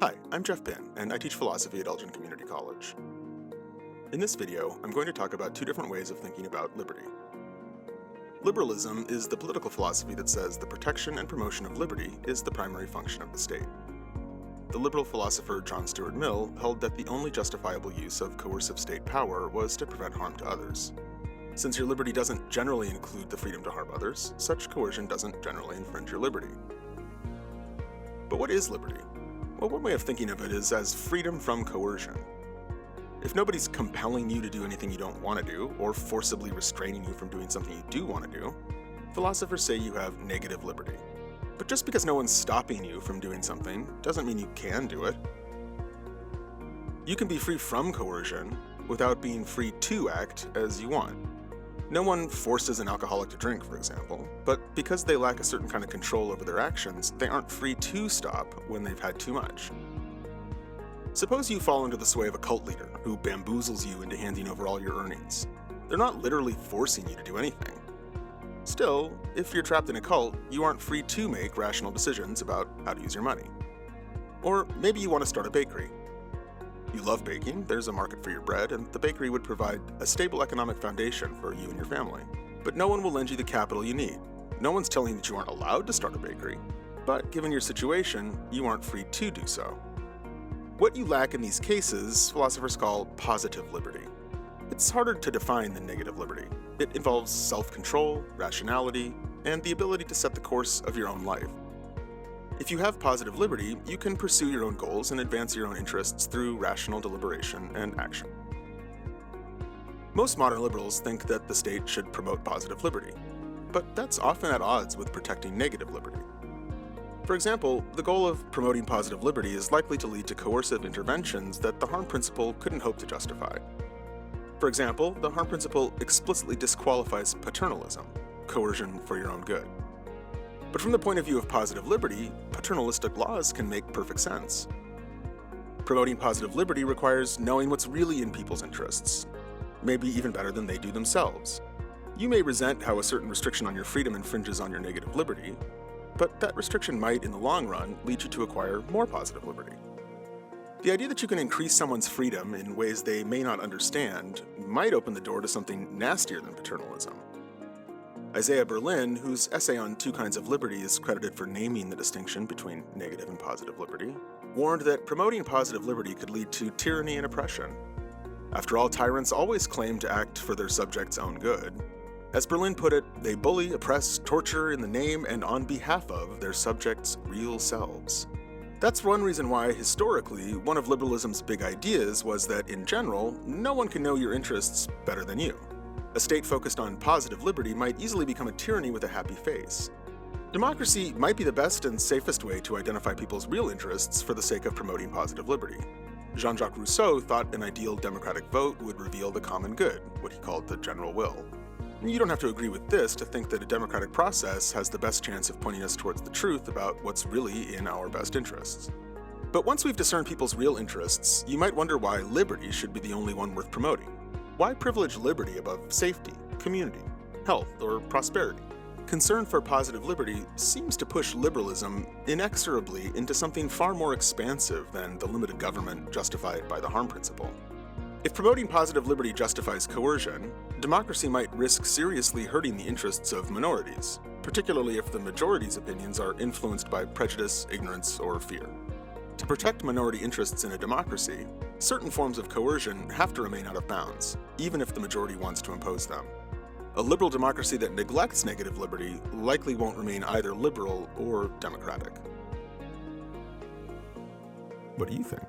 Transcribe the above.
Hi, I'm Geoff Pynn, and I teach philosophy at Elgin Community College. In this video, I'm going to talk about two different ways of thinking about liberty. Liberalism is the political philosophy that says the protection and promotion of liberty is the primary function of the state. The liberal philosopher John Stuart Mill held that the only justifiable use of coercive state power was to prevent harm to others. Since your liberty doesn't generally include the freedom to harm others, such coercion doesn't generally infringe your liberty. But what is liberty? Well, one way of thinking of it is as freedom from coercion. If nobody's compelling you to do anything you don't want to do, or forcibly restraining you from doing something you do want to do, philosophers say you have negative liberty. But just because no one's stopping you from doing something doesn't mean you can do it. You can be free from coercion without being free to act as you want. No one forces an alcoholic to drink, for example, but because they lack a certain kind of control over their actions, they aren't free to stop when they've had too much. Suppose you fall under the sway of a cult leader who bamboozles you into handing over all your earnings. They're not literally forcing you to do anything. Still, if you're trapped in a cult, you aren't free to make rational decisions about how to use your money. Or maybe you want to start a bakery. You love baking, there's a market for your bread, and the bakery would provide a stable economic foundation for you and your family. But no one will lend you the capital you need. No one's telling you that you aren't allowed to start a bakery. But given your situation, you aren't free to do so. What you lack in these cases, philosophers call positive liberty. It's harder to define than negative liberty. It involves self-control, rationality, and the ability to set the course of your own life. If you have positive liberty, you can pursue your own goals and advance your own interests through rational deliberation and action. Most modern liberals think that the state should promote positive liberty, but that's often at odds with protecting negative liberty. For example, the goal of promoting positive liberty is likely to lead to coercive interventions that the harm principle couldn't hope to justify. For example, the harm principle explicitly disqualifies paternalism, coercion for your own good. But from the point of view of positive liberty, paternalistic laws can make perfect sense. Promoting positive liberty requires knowing what's really in people's interests, maybe even better than they do themselves. You may resent how a certain restriction on your freedom infringes on your negative liberty, but that restriction might, in the long run, lead you to acquire more positive liberty. The idea that you can increase someone's freedom in ways they may not understand might open the door to something nastier than paternalism. Isaiah Berlin, whose essay on two kinds of liberty is credited for naming the distinction between negative and positive liberty, warned that promoting positive liberty could lead to tyranny and oppression. After all, tyrants always claim to act for their subjects' own good. As Berlin put it, they bully, oppress, torture in the name and on behalf of their subjects' real selves. That's one reason why, historically, one of liberalism's big ideas was that, in general, no one can know your interests better than you. A state focused on positive liberty might easily become a tyranny with a happy face. Democracy might be the best and safest way to identify people's real interests for the sake of promoting positive liberty. Jean-Jacques Rousseau thought an ideal democratic vote would reveal the common good, what he called the general will. You don't have to agree with this to think that a democratic process has the best chance of pointing us towards the truth about what's really in our best interests. But once we've discerned people's real interests, you might wonder why liberty should be the only one worth promoting. Why privilege liberty above safety, community, health, or prosperity? Concern for positive liberty seems to push liberalism inexorably into something far more expansive than the limited government justified by the harm principle. If promoting positive liberty justifies coercion, democracy might risk seriously hurting the interests of minorities, particularly if the majority's opinions are influenced by prejudice, ignorance, or fear. To protect minority interests in a democracy, certain forms of coercion have to remain out of bounds, even if the majority wants to impose them. A liberal democracy that neglects negative liberty likely won't remain either liberal or democratic. What do you think?